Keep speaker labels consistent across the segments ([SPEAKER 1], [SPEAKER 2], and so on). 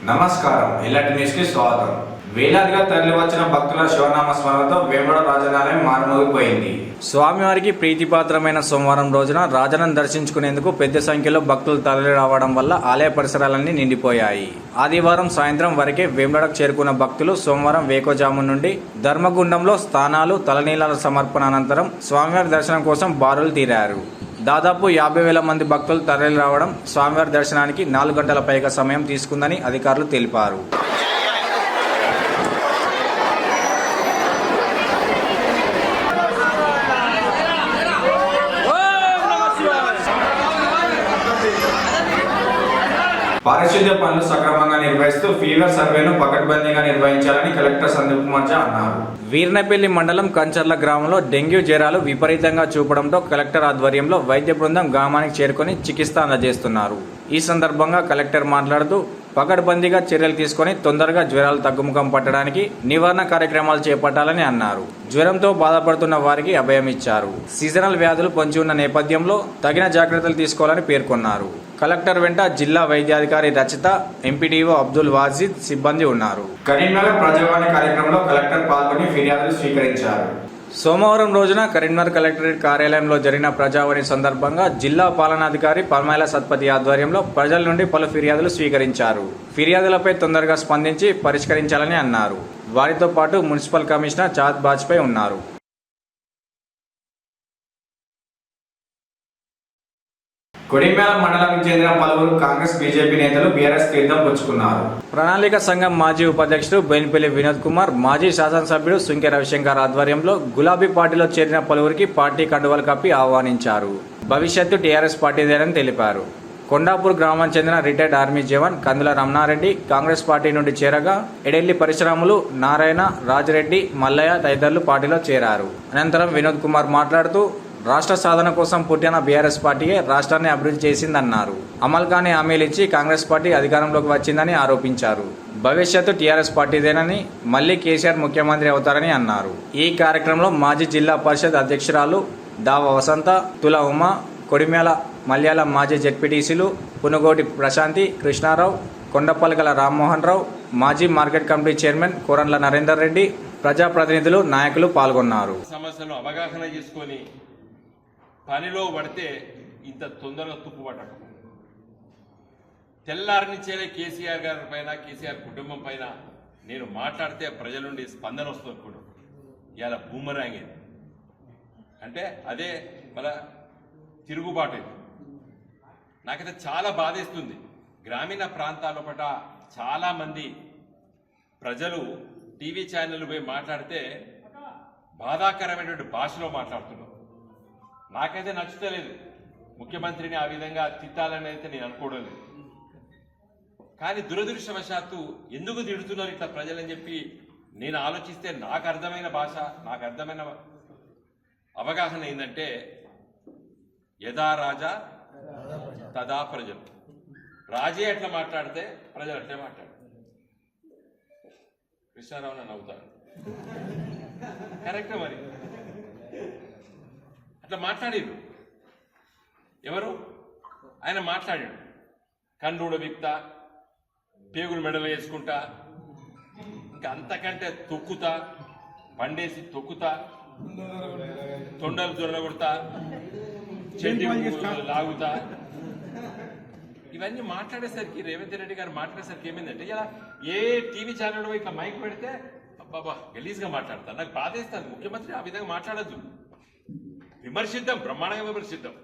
[SPEAKER 1] నమస్కారం. ఇలాంటి న్యూస్కి స్వాగతం. వేలాదిగా తరలివచ్చిన భక్తుల శివనామ స్మరణతో వేములవాడ రాజనాలయం మారుమోగిపోయింది. స్వామివారికి ప్రీతిపాత్రమైన సోమవారం రోజున రాజనం దర్శించుకునేందుకు పెద్ద సంఖ్యలో భక్తులు తరలి రావడం వల్ల ఆలయ పరిసరాలన్నీ నిండిపోయాయి. ఆదివారం సాయంత్రం వరకే వేములవాడకు చేరుకున్న భక్తులు సోమవారం వేకోజాము నుండి ధర్మగుండంలో స్నానాలు, తలనీలాల సమర్పణ అనంతరం స్వామివారి దర్శనం కోసం బారులు తీరారు. దాదాపు 50,000 మంది భక్తులు తరలి రావడం స్వామివారి దర్శనానికి 4 గంటల పైగా సమయం తీసుకుందని అధికారులు తెలిపారు. పారిశుద్ధ్య పనులు సక్రమంగా నిర్వహిస్తూ ఫీవర్ సర్వేను పకడ్బందీగా నిర్వహించాలని కలెక్టర్ సందీప్ కుమార్ ఝా అన్నారు. వీర్నపల్లి మండలం కంచర్ల గ్రామంలో డెంగ్యూ జ్వరాలు విపరీతంగా చూపడంతో కలెక్టర్ ఆధ్వర్యంలో వైద్య బృందం గ్రామానికి చేరుకుని చికిత్స అందజేస్తున్నారు. ఈ సందర్భంగా కలెక్టర్ మాట్లాడుతూ పకడ్బందీగా చర్యలు తీసుకుని తొందరగా జ్వరాలు తగ్గుముఖం పట్టడానికి నివారణ కార్యక్రమాలు చేపట్టాలని అన్నారు. జ్వరంతో బాధపడుతున్న వారికి అభయం ఇచ్చారు. సీజనల్ వ్యాధులు పొంచి ఉన్న నేపథ్యంలో తగిన జాగ్రత్తలు తీసుకోవాలని పేర్కొన్నారు. కలెక్టర్ వెంట జిల్లా వైద్యాధికారి రచిత, ఎంపీడీఓ అబ్దుల్ వాజిద్ సిబ్బంది ఉన్నారు. కరీంనగర్ ప్రజావాణి కార్యక్రమంలో కలెక్టర్ పాల్గొని ఫిర్యాదులు స్వీకరించారు. సోమవారం రోజున కరీంనగర్ కలెక్టరేట్ కార్యాలయంలో జరిగిన ప్రజావాణి సందర్భంగా జిల్లా పాలనాధికారి పల్మైల సత్పతి ఆధ్వర్యంలో ప్రజల నుండి పలు ఫిర్యాదులు స్వీకరించారు. ఫిర్యాదులపై తొందరగా స్పందించి పరిష్కరించాలని అన్నారు. వారితో పాటు మున్సిపల్ కమిషనర్ చాద్ బాజ్పై ఉన్నారు. కొడిమ్యాల మండలానికి చెందిన పలువురు కాంగ్రెస్, బీజేపీ నేతలు బీఆర్ఎస్ తీర్థం పుచ్చుకున్నారు. ప్రణాళిక సంఘం మాజీ ఉపాధ్యక్షుడు బోయినపల్లి వినోద్ కుమార్, మాజీ శాసనసభ్యుడు సుంకె రవిశంకర్ ఆధ్వర్యంలో గులాబీ పార్టీలో చేరిన పలువురికి పార్టీ కండువాలు కప్పి ఆహ్వానించారు. భవిష్యత్తు టీఆర్ఎస్ పార్టీదేనని తెలిపారు. కొండాపూర్ గ్రామానికి చెందిన రిటైర్డ్ ఆర్మీ జవాన్ కందుల రమణారెడ్డి కాంగ్రెస్ పార్టీ నుండి చేరగా ఎడెల్లి పరిశ్రమలు నారాయణ, రాజిరెడ్డి, మల్లయ్య తదితరులు పార్టీలో చేరారు. అనంతరం వినోద్ కుమార్ మాట్లాడుతూ రాష్ట్ర సాధన కోసం పుట్టిన బీఆర్ఎస్ పార్టీయే రాష్ట్రాన్ని అభివృద్ధి చేసిందన్నారు. అమలు కాని హామీలు ఇచ్చి కాంగ్రెస్ పార్టీ అధికారంలోకి వచ్చిందని ఆరోపించారు. భవిష్యత్తు టీఆర్ఎస్ పార్టీదేనని, మళ్లీ కేసీఆర్ ముఖ్యమంత్రి అవుతారని అన్నారు. ఈ కార్యక్రమంలో మాజీ జిల్లా పరిషత్ అధ్యక్షురాలు దావ వసంత, తుల ఉమ, కొడిమ్యాల మల్యాల మాజీ జెడ్పీటీసీలు పునుగోటి ప్రశాంతి, కృష్ణారావు, కొండపల్లిగల రామ్మోహన్ రావు, మాజీ market committee chairman Korandla Narender Reddy, ప్రజాప్రతినిధులు, నాయకులు పాల్గొన్నారు.
[SPEAKER 2] సమస్యలను అవగాహన చేసుకొని పనిలో పడితే ఇంత తొందరగా తుప్పుపట్టడం. తెల్లారినిచ్చేదే కేసీఆర్ గారి పైన, కేసీఆర్ కుటుంబం పైన నేను మాట్లాడితే ప్రజల నుండి స్పందన వస్తుంది అనుకోవడం ఇలా బూమరాంగ్ ఇది. అంటే అదే మన తిరుగుబాటు. నాకైతే చాలా బాధేస్తుంది. గ్రామీణ ప్రాంతాల పట చాలామంది ప్రజలు టీవీ ఛానల్ పోయి మాట్లాడితే బాధాకరమైనటువంటి భాషలో మాట్లాడుతున్నారు. నాకైతే నచ్చుతలేదు. ముఖ్యమంత్రిని ఆ విధంగా తిట్టాలని అయితే నేను అనుకోవడం లేదు. కానీ దురదృష్టవశాత్తు ఎందుకు తిడుతున్నారు ఇట్లా ప్రజలని చెప్పి నేను ఆలోచిస్తే నాకు అర్థమైన భాష, నాకు అర్థమైన అవగాహన ఏంటంటే యథా రాజా తదా ప్రజలు. రాజే ఎట్లా మాట్లాడితే ప్రజలు అట్లే మాట్లాడతారు. కృష్ణారావు నన్ను నవ్వుతాడు. కరెక్టే మరి. అట్లా మాట్లాడారు. ఎవరు? ఆయన మాట్లాడాడు. కండ్రుడ విక్తా, పేగులు మెడలు వేసుకుంటా, ఇంకా అంతకంటే తొక్కుతా, పండేసి తొక్కుతా, తొండలు దొరగొడతా, చెడ్డి లాగుతా, ఇవన్నీ మాట్లాడేసరికి రేవంత్ రెడ్డి గారు మాట్లాడేసరికి ఏమైందంటే ఇలా ఏ టీవీ ఛానల్లో ఇట్లా మైక్ పెడితే అబ్బాబా గలీజ్గా మాట్లాడతాను. నాకు బాధేస్తాను. ముఖ్యమంత్రి ఆ విధంగా మాట్లాడద్దు. విమర్శిద్దాం, బ్రహ్మాండంగా విమర్శిద్దాం,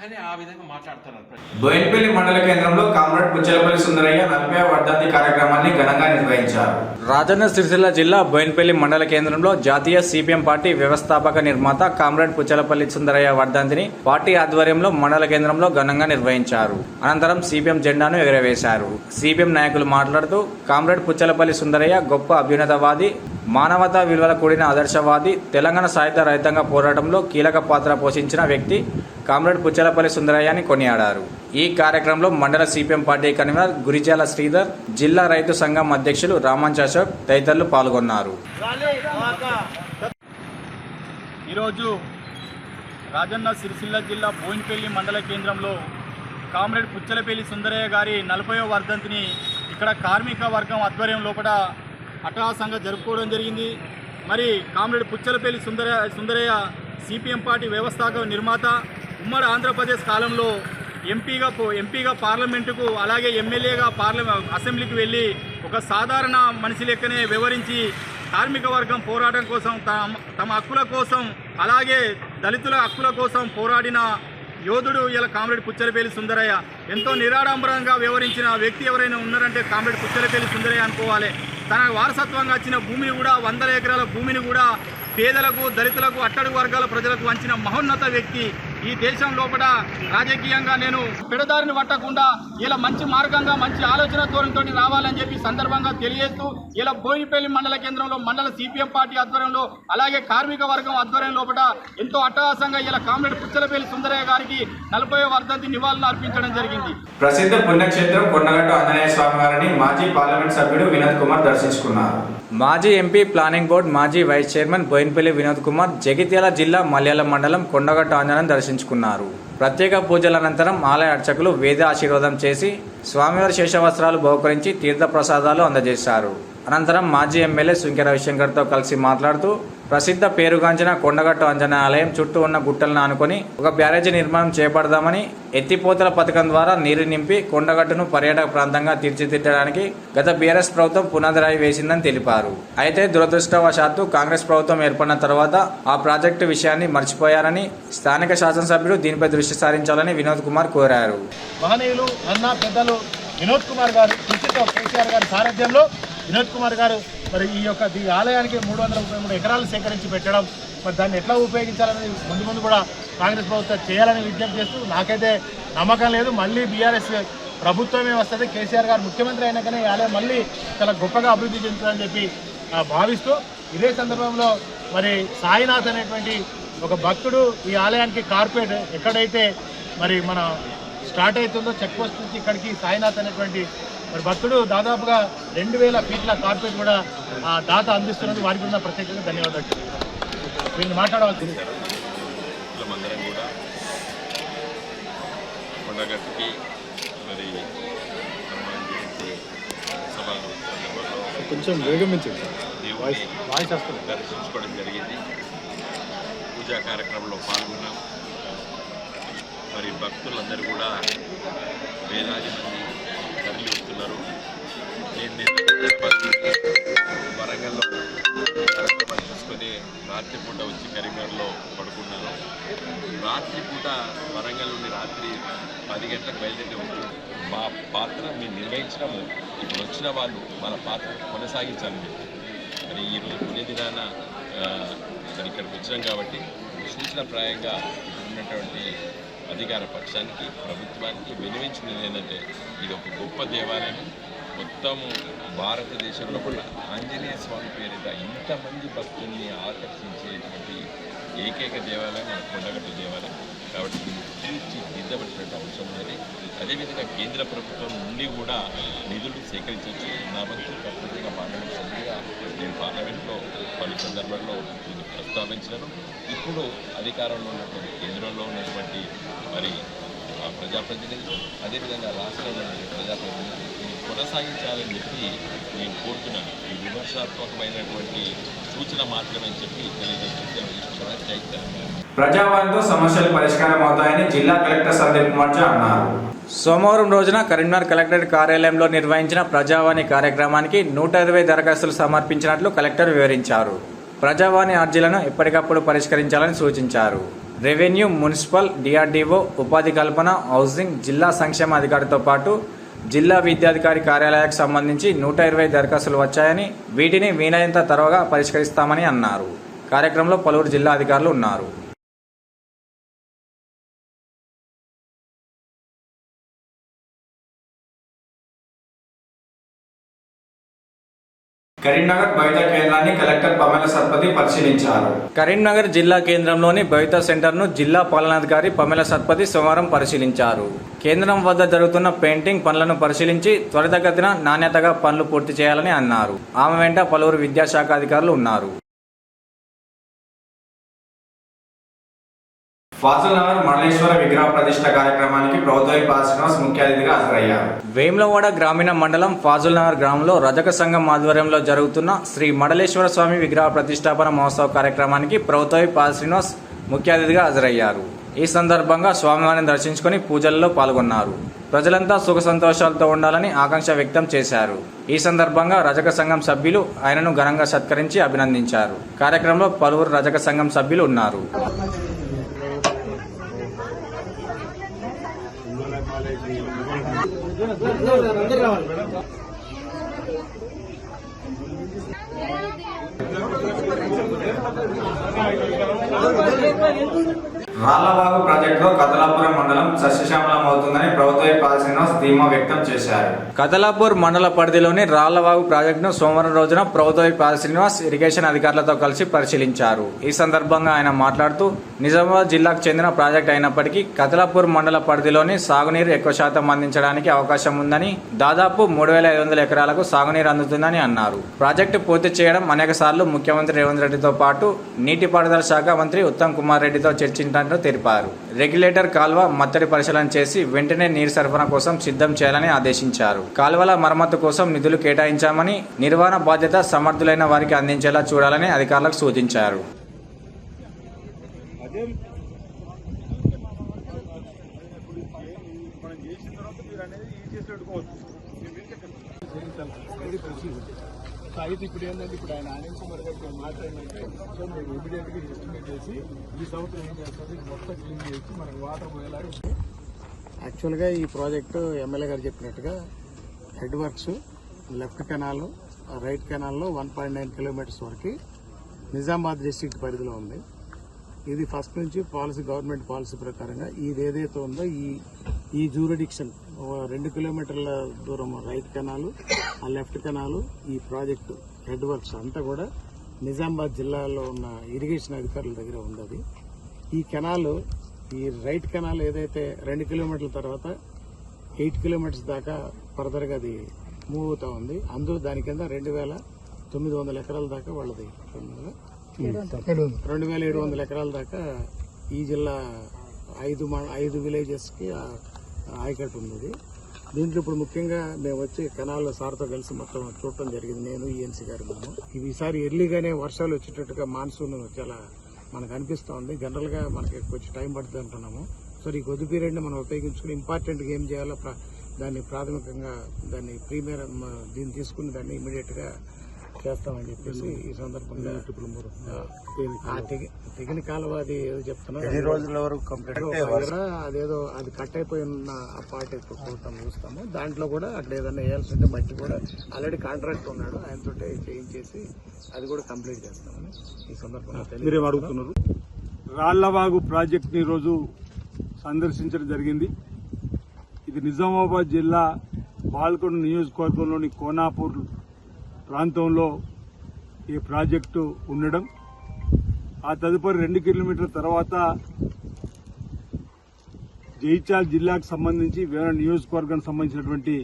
[SPEAKER 2] కానీ ఆ విధంగా మాట్లాడుతున్నారు.
[SPEAKER 1] బోయినపల్లి మండల కేంద్రంలో కామ్రేడ్ పుచ్చలపల్లి సుందరయ్య 40వ వర్ధంతి కార్యక్రమాన్ని ఘనంగా నిర్వహించారు. రాజన్న సిరిసిల్ల జిల్లా బోయినపల్లి మండల కేంద్రంలో జాతీయ సిపిఎం పార్టీ వ్యవస్థాపక నిర్మాత కామ్రేడ్ పుచ్చలపల్లి సుందరయ్య వర్ధంతిని పార్టీ ఆధ్వర్యంలో మండల కేంద్రంలో ఘనంగా నిర్వహించారు. అనంతరం సిపిఎం జెండాను ఎగురవేశారు. సిపిఎం నాయకులు మాట్లాడుతూ కామ్రేడ్ పుచ్చలపల్లి సుందరయ్య గొప్ప అభ్యున్నతవాది, మానవతా విలువల కూడిన ఆదర్శవాది, తెలంగాణ సాయుధ రైతాంగ పోరాటంలో కీలక పాత్ర పోషించిన వ్యక్తి కామ్రేడ్ పుచ్చలపల్లి సుందరయ్యని కొనియాడారు. ఈ కార్యక్రమంలో మండల CPM party convener Gurazala Sridhar, జిల్లా రైతు సంఘం అధ్యక్షులు రామంచ్ అశోక్ తదితరులు పాల్గొన్నారు.
[SPEAKER 3] ఈరోజు రాజన్న సిరిసిల్ల జిల్లా బోయినపల్లి మండల కేంద్రంలో కామ్రేడ్ పుచ్చలపల్లి సుందరయ్య గారి 40వ వర్ధంతిని ఇక్కడ కార్మిక వర్గం ఆధ్వర్యం లోపల అట్టహాసంగా జరుపుకోవడం జరిగింది. మరి comrade Puchalapalli Sundarayya CPM party వ్యవస్థాపక నిర్మాత, ఉమ్మడి ఆంధ్రప్రదేశ్ కాలంలో ఎంపీగా పార్లమెంటుకు అలాగే ఎమ్మెల్యేగా అసెంబ్లీకి వెళ్ళి ఒక సాధారణ మనిషి లెక్కనే వివరించి కార్మిక వర్గం పోరాటం కోసం తమ హక్కుల కోసం అలాగే దళితుల హక్కుల కోసం పోరాడిన యోధుడు ఇలా కామ్రేడ్ పుచ్చలపల్లి సుందరయ్య. ఎంతో నిరాడంబరంగా వ్యవహరించిన వ్యక్తి ఎవరైనా ఉన్నారంటే కామ్రేడ్ పుచ్చలపల్లి సుందరయ్య అనుకోవాలి. తన వారసత్వంగా వచ్చిన భూమిని కూడా 100 ఎకరాల భూమిని కూడా పేదలకు, దళితులకు, అట్టడుగు వర్గాల ప్రజలకు వంచిన మహోన్నత వ్యక్తి. ఈ దేశం లోపల రాజకీయంగా నేను పెడదారిని పట్టకుండా ఇలా మంచి మార్గంగా మంచి ఆలోచన ధోరణితో రావాలని చెప్పి సందర్భంగా తెలియజేస్తూ ఇలా బోయినపల్లి మండల కేంద్రంలో మండల సిపిఎం పార్టీ ఆధ్వర్యంలో అలాగే కార్మిక వర్గం ఆధ్వర్యం లోపల ఎంతో అట్టహాసంగా ఇలా కామ్రేడ్ పుచ్చలపల్లి సుందరయ్య గారికి 40వ వర్ధంతి నివాళులు అర్పించడం జరిగింది.
[SPEAKER 1] ప్రసిద్ధ పుణ్యక్షేత్రం కొండగట్టు ఆంజనేయ స్వామి వారిని మాజీ పార్లమెంట్ సభ్యుడు వినోద్ కుమార్ దర్శించుకున్నారు. మాజీ ఎంపీ, ప్లానింగ్ బోర్డు మాజీ వైస్ చైర్మన్ బోయినపల్లి వినోద్ కుమార్ జగిత్యాల జిల్లా మల్యాల మండలం కొండగట్టు ఆంజనేయం దర్శించుకున్నారు. ప్రత్యేక పూజల అనంతరం ఆలయ అర్చకులు వేద ఆశీర్వాదం చేసి స్వామివారి శేషవస్త్రాలు బహుకరించి తీర్థ ప్రసాదాలు అందజేశారు. అనంతరం మాజీ ఎమ్మెల్యే సుంకె రవిశంకర్తో కలిసి మాట్లాడుతూ ప్రసిద్ధ పేరుగాంచిన కొండగట్టు ఆంజనేయ ఆలయం చుట్టూ ఉన్న గుట్టలను ఆనుకొని ఒక బ్యారేజీ నిర్మాణం చేపడదామని, ఎత్తిపోతల పథకం ద్వారా నీరు నింపి కొండగట్టును పర్యాటక ప్రాంతంగా తీర్చిదిద్దడానికి గత బీఆర్ఎస్ ప్రభుత్వం పునాదిరాయి వేసిందని తెలిపారు. అయితే దురదృష్టవశాత్తు కాంగ్రెస్ ప్రభుత్వం ఏర్పడిన తర్వాత ఆ ప్రాజెక్టు విషయాన్ని మర్చిపోయారని, స్థానిక శాసనసభ్యులు దీనిపై దృష్టి సారించాలని వినోద్ కుమార్ కోరారు.
[SPEAKER 4] మహనీయులు అన్న పెద్దలు వినోద్ కుమార్ గారు కృషితో కేసీఆర్ గారి సారథ్యంలో వినోద్ కుమార్ గారు మరి ఈ ఆలయానికి 333 ఎకరాలు సేకరించి పెట్టడం, మరి దాన్ని ఎట్లా ఉపయోగించాలనేది ముందు కూడా కాంగ్రెస్ ప్రభుత్వం చేయాలని విజ్ఞప్తి చేస్తూ, నాకైతే నమ్మకం లేదు మళ్ళీ బీఆర్ఎస్ ప్రభుత్వమే వస్తుంది, కేసీఆర్ గారు ముఖ్యమంత్రి అయినాకనే ఈ ఆలయం మళ్ళీ చాలా గొప్పగా అభివృద్ధి చెందుతుందని చెప్పి భావిస్తూ, ఇదే సందర్భంలో మరి సాయినాథ్ అనేటువంటి ఒక భక్తుడు ఈ ఆలయానికి కార్పొరేట్ ఎక్కడైతే మరి మన స్టార్ట్ అవుతుందో చెక్ పోస్ట్ నుంచి ఇక్కడికి సాయినాథ్ అనేటువంటి మరి భక్తుడు దాదాపుగా 2000 ఫీట్ల కార్పొరేట్ కూడా ఆ దాత అందిస్తున్నది. వారికి కూడా ప్రత్యేకంగా ధన్యవాదాలు. వీళ్ళు మాట్లాడవలసింది.
[SPEAKER 2] అందరం కూడా కొండగట్టుకి మరి
[SPEAKER 4] కొంచెం వేగమించండి,
[SPEAKER 2] వాయిస్ వస్తుంది, దర్శించుకోవడం జరిగింది. పూజా కార్యక్రమంలో పాల్గొన్నాం. మరి భక్తులందరూ కూడా వేలాది మంది తరలి వస్తున్నారు. వరంగల్లో కార్యక్రమాలు చూసుకొని రాత్రిపూట వచ్చి కరీంనగర్లో పడుకున్నాను. రాత్రిపూట వరంగల్ నుండి రాత్రి 10 గంటలకు బయలుదేరి వస్తుంది. మా పాత్ర మేము నిర్వహించడము, ఇప్పుడు వచ్చిన వాళ్ళు వాళ్ళ పాత్ర కొనసాగించాలి. మరి ఈరోజు పుణ్యదినాన మరి ఇక్కడికి వచ్చినాం కాబట్టి సూచనప్రాయంగా ఉన్నటువంటి అధికార పక్షానికి, ప్రభుత్వానికి వినియోగించుకునేది ఏంటంటే, ఇది ఒక గొప్ప దేవాలయం. మొత్తము భారతదేశంలో కూడా ఆంజనేయ స్వామి పేరిట ఇంతమంది భక్తుల్ని ఆకర్షించేటువంటి ఏకైక దేవాలయం మన కొండగట్టు దేవాలయం. కాబట్టి దీన్ని తీర్చిదిద్దవలసినటువంటి అవసరం ఉన్నది. అదేవిధంగా కేంద్ర ప్రభుత్వం నుండి కూడా నిధులు సేకరించవచ్చు. నా వంతు ప్రత్యేకంగా పార్లమెంట్ సభ్యుడిగా నేను పార్లమెంట్లో పలు సందర్భాల్లో దీన్ని ప్రస్తావించడం. ఇప్పుడు అధికారంలో ఉన్నటువంటి కేంద్రంలో ఉన్నటువంటి మరి ప్రజాప్రతినిధులు, అదేవిధంగా రాష్ట్రంలో ఉన్న ప్రజాప్రతినిధులు దీన్ని కొనసాగించాలని చెప్పి నేను కోరుతున్నాను. ఈ విమర్శాత్మకమైనటువంటి సూచన మాత్రమే చెప్పి తెలియజేస్తున్నాను.
[SPEAKER 1] ప్రజావాణితో సమస్యలు పరిష్కారం అవుతాయని జిల్లా కలెక్టర్ సందీప్ కుమార్ ఝా అన్నారు. సోమవారం రోజున కరీంనగర్ కలెక్టరేట్ కార్యాలయంలో నిర్వహించిన ప్రజావాణి కార్యక్రమానికి 120 దరఖాస్తులు సమర్పించినట్లు కలెక్టర్ వివరించారు. ప్రజావాణి అర్జీలను ఎప్పటికప్పుడు పరిష్కరించాలని సూచించారు. రెవెన్యూ, మున్సిపల్, డిఆర్డీఓ, ఉపాధి కల్పన, హౌసింగ్, జిల్లా సంక్షేమ అధికారితో పాటు జిల్లా విద్యాధికారి కార్యాలయానికి సంబంధించి 120 దరఖాస్తులు వచ్చాయని, వీటిని వీలైనంత త్వరగా పరిష్కరిస్తామని అన్నారు. కార్యక్రమంలో పలువురు జిల్లా అధికారులు ఉన్నారు. కరీంనగర్ భవిత కేంద్రాన్ని కలెక్టర్ పమేల సత్పతి పరిశీలించారు. కరీంనగర్ జిల్లా కేంద్రంలోని భవిత సెంటర్ను జిల్లా పాలనాధికారి పమేల సత్పతి సోమవారం పరిశీలించారు. కేంద్రం వద్ద జరుగుతున్న పెయింటింగ్ పనులను పరిశీలించి త్వరితగతిన నాణ్యతగా పనులు పూర్తి చేయాలని అన్నారు. ఆమె వెంట పలువురు విద్యాశాఖ అధికారులు ఉన్నారు. ఫాజల్ నగర్ మండలేశ్వర విగ్రహ ప్రతిష్ఠ కార్యక్రమానికి ప్రభుత్వ శ్రీనివాస్ ముఖ్య అతిథిగా హాజరయ్యారు. వేములవాడ గ్రామీణ మండలం ఫాజల్ నగర్ గ్రామంలో రజక సంఘం ఆధ్వర్యంలో జరుగుతున్న శ్రీ మండలేశ్వర స్వామి విగ్రహ ప్రతిష్టాపన మహోత్సవ కార్యక్రమానికి ప్రభుత్వ శ్రీనివాస్ ముఖ్య అతిథిగా హాజరయ్యారు. ఈ సందర్భంగా స్వామివారిని దర్శించుకుని పూజల్లో పాల్గొన్నారు. ప్రజలంతా సుఖ సంతోషాలతో ఉండాలని ఆకాంక్ష వ్యక్తం చేశారు. ఈ సందర్భంగా రజక సంఘం సభ్యులు ఆయనను ఘనంగా సత్కరించి అభినందించారు. కార్యక్రమంలో పలువురు రజక సంఘం సభ్యులు ఉన్నారు. రాళ్లవాగు ప్రాజెక్టులో కదలాపురం మండలం సస్యశ్యామలం అవుతుందని ప్రభుత్వ శ్రీనివాస్ ధీమా వ్యక్తం చేశారు. కదలాపూర్ మండల పరిధిలోని రాళ్లవాగు ప్రాజెక్టును సోమవారం రోజున ప్రభుత్వ శ్రీనివాస్ ఇరిగేషన్ అధికారులతో కలిసి పరిశీలించారు. ఈ సందర్భంగా ఆయన మాట్లాడుతూ నిజామాబాద్ జిల్లాకు చెందిన ప్రాజెక్టు అయినప్పటికీ కదలాపూర్ మండల పరిధిలోని సాగునీరు ఎక్కువ శాతం అందించడానికి అవకాశం ఉందని, దాదాపు 3,500 ఎకరాలకు సాగునీరు అందుతుందని అన్నారు. ప్రాజెక్టు పూర్తి చేయడం అనేక సార్లు ముఖ్యమంత్రి రేవంత్ రెడ్డితో పాటు నీటిపారుదల శాఖ మంత్రి ఉత్తమ్ కుమార్ రెడ్డితో చర్చించారు తెలిపారు. రెగ్యులేటర్ కాల్వ మత్తడి పరిశీలన చేసి వెంటనే నీరు సరఫరా కోసం సిద్ధం చేయాలని ఆదేశించారు. కాల్వల మరమ్మతు కోసం నిధులు కేటాయించామని, నిర్వహణ బాధ్యత సమర్థులైన వారికి అందించేలా చూడాలని అధికారులకు సూచించారు.
[SPEAKER 4] అయితే ఇప్పుడు ఏంటంటే ఇప్పుడు ఆయన ఆనంద్ కుమార్ గారికి మాట్లాడినంటే సో మేము ఇమీడియట్గా ఎస్టిమేట్ చేసి ఈ సంవత్సరం ఏం చేస్తుంది మొత్తం క్లీన్ చేసి మనకు వాటర్ పోయేలాగా. యాక్చువల్గా ఈ ప్రాజెక్టు ఎమ్మెల్యే గారు చెప్పినట్టుగా head works left canal right కెనాల్లో 1.9 కిలోమీటర్స్ వరకు నిజామాబాద్ డిస్ట్రిక్ట్ పరిధిలో ఉంది. ఇది ఫస్ట్ నుంచి గవర్నమెంట్ పాలసీ ప్రకారంగా ఇది ఏదైతే ఉందో ఈ జ్యూరిడిక్షన్ 2 కిలోమీటర్ల దూరం రైట్ కెనాలు, ఆ లెఫ్ట్ కెనాలు, ఈ ప్రాజెక్టు హెడ్ వర్క్స్ అంతా కూడా నిజామాబాద్ జిల్లాలో ఉన్న ఇరిగేషన్ అధికారుల దగ్గర ఉంది. ఈ కెనాల్, ఈ రైట్ కెనాల్ ఏదైతే 2 కిలోమీటర్ల తర్వాత 8 కిలోమీటర్స్ దాకా ఫర్దర్గా అది మూవ్ అవుతా ఉంది. అందులో దాని కింద 2,900 ఎకరాల దాకా వాళ్ళది 2,700 ఎకరాల దాకా ఈ జిల్లా 5 విలేజెస్కి ఆయకట్టు ఉంది. దీంట్లో ఇప్పుడు ముఖ్యంగా మేము వచ్చి కెనాల్లో సార్తో కలిసి మొత్తం చూడటం జరిగింది. నేను ఈఎన్సీ గారు మేము ఈసారి ఎర్లీగానే వర్షాలు వచ్చేటట్టుగా మాన్సూన్ చాలా మనకు అనిపిస్తూ ఉంది. జనరల్గా మనకి కొంచెం టైం పడుతుంది అంటున్నాము. సో ఈ కొద్ది పీరియడ్ని మనం ఉపయోగించుకుని ఇంపార్టెంట్గా ఏం చేయాలో దాన్ని ప్రాథమికంగా దాన్ని ప్రీమియర్ దీన్ని తీసుకుని దాన్ని ఇమీడియట్గా చేస్తామని చెప్పేసి ఈ సందర్భంగా తెగిన కాలువ అది ఏదో చెప్తున్నారు, అదేదో అది కట్ అయిపోయి ఉన్న ఆ పార్ట్ చూస్తాము. దాంట్లో కూడా అక్కడ ఏదైనా వేయాల్సింటే మట్టి కూడా ఆల్రెడీ కాంట్రాక్ట్ ఉన్నాడు, ఆయనతో చేయించేసి అది కూడా కంప్లీట్ చేస్తామని ఈ సందర్భంగా అడుగుతున్నారు.
[SPEAKER 5] రాళ్లవాగు ప్రాజెక్టుని ఈరోజు సందర్శించడం జరిగింది. ఇది నిజామాబాద్ జిల్లా బాల్కొండ నియోజకవర్గంలోని కోనాపూర్ ప్రాంతంలో ఈ ప్రాజెక్టు ఉండడం, ఆ తదుపరి 2 కిలోమీటర్ల తర్వాత జైత్యాల జిల్లాకు సంబంధించి వేరే నియోజకవర్గానికి సంబంధించినటువంటి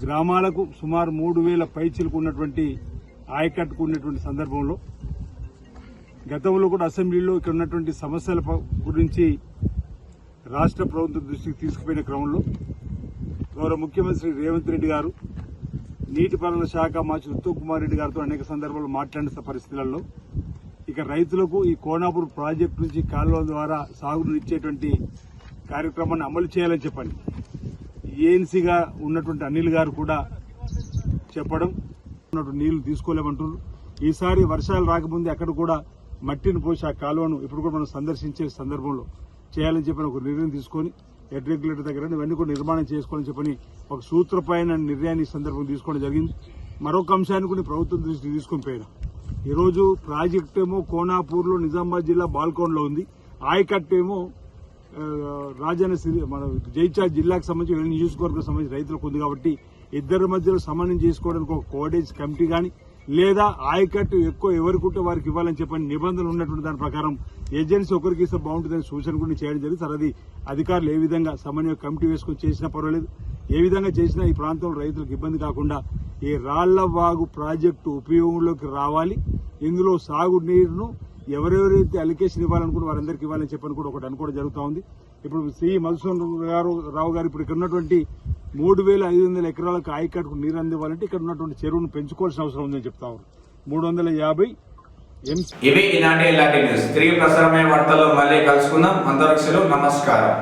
[SPEAKER 5] గ్రామాలకు సుమారు 3,000 పైచీలకు ఉన్నటువంటి ఆయకట్టుకు ఉన్నటువంటి సందర్భంలో గతంలో కూడా అసెంబ్లీలో ఇక్కడ ఉన్నటువంటి సమస్యల గురించి రాష్ట్ర ప్రభుత్వం దృష్టికి తీసుకుపోయిన క్రమంలో గౌరవ ముఖ్యమంత్రి రేవంత్ రెడ్డి గారు, నీటిపారుదల శాఖ మంత్రి ఉత్తమ్ కుమార్ రెడ్డి గారితో అనేక సందర్భాల్లో మాట్లాడిన పరిస్థితులలో ఇక రైతులకు ఈ కోనాపూర్ ప్రాజెక్టు నుంచి కాలువల ద్వారా సాగునీరు ఇచ్చేటువంటి కార్యక్రమాన్ని అమలు చేయాలని చెప్పండి ఏఎన్సీగా ఉన్నటువంటి అనిల్ గారు కూడా చెప్పడం, నీళ్లు తీసుకోలేమంటున్నారు. ఈసారి వర్షాలు రాకముందే అక్కడ కూడా మట్టిని పోసి ఆ కాలువను ఇప్పుడు కూడా మనం సందర్శించే సందర్భంలో చేయాలని చెప్పని ఒక నిర్ణయం తీసుకొని హెడ్ రెగ్యులేటర్ దగ్గర ఇవన్నీ కూడా నిర్మాణం చేసుకోవాలని చెప్పని ఒక సూత్రపైన నిర్ణయాన్ని సందర్భం తీసుకోవడం జరిగింది. మరొక అంశాన్ని కూడా ప్రభుత్వం దృష్టికి తీసుకుని పోయినా ఈరోజు ప్రాజెక్ట్ ఏమో కోనాపూర్లో నిజామాబాద్ జిల్లా బాల్కోన్లో ఉంది, ఆయకట్టు ఏమో మన జైత్యాల జిల్లాకు సంబంధించి నియోజకవర్గం సంబంధించి రైతులకు ఉంది. కాబట్టి ఇద్దరి మధ్యలో సమన్వయం చేసుకోవడానికి ఒక కోఆర్డినేట్ కమిటీ కానీ లేదా ఆయకట్టు ఎక్కువ ఎవరికుంటే వారికి ఇవ్వాలని చెప్పని నిబంధనలు ఉన్నటువంటి దాని ప్రకారం ఏజెన్సీ ఒకరికి ఇస్తే బాగుంటుందని సూచన కూడా చేయడం జరిగింది. సార్ అది అధికారులు ఏ విధంగా సమన్వయ కమిటీ వేసుకొని చేసినా పర్వాలేదు, ఏ విధంగా చేసినా ఈ ప్రాంతంలో రైతులకు ఇబ్బంది కాకుండా ఈ రాళ్లవాగు ప్రాజెక్టు ఉపయోగంలోకి రావాలి. ఇందులో సాగునీరును ఎవరెవరైతే అలికేషన్ ఇవ్వాలనుకుంటే వారందరికీ ఇవ్వాలని చెప్పని కూడా ఒకటి అనుకోవడం జరుగుతూ ఉంది. ఇప్పుడు శ్రీ మధుసూదన్ రావు గారు ఇప్పుడు ఇక్కడ ఉన్నటువంటి 3,500 ఎకరాలకు ఆయకట్టుకు నీరు అందివ్వాలంటే ఇక్కడ ఉన్నటువంటి చెరువును పెంచుకోవాల్సిన అవసరం ఉందని చెప్తా ఉన్నారు. 350
[SPEAKER 1] ఇవి ఇలాంటి న్యూస్. తిరిగి ప్రసారమైన వార్తల్లో మళ్ళీ కలుసుకుందాం. అంతవరకు నమస్కారం.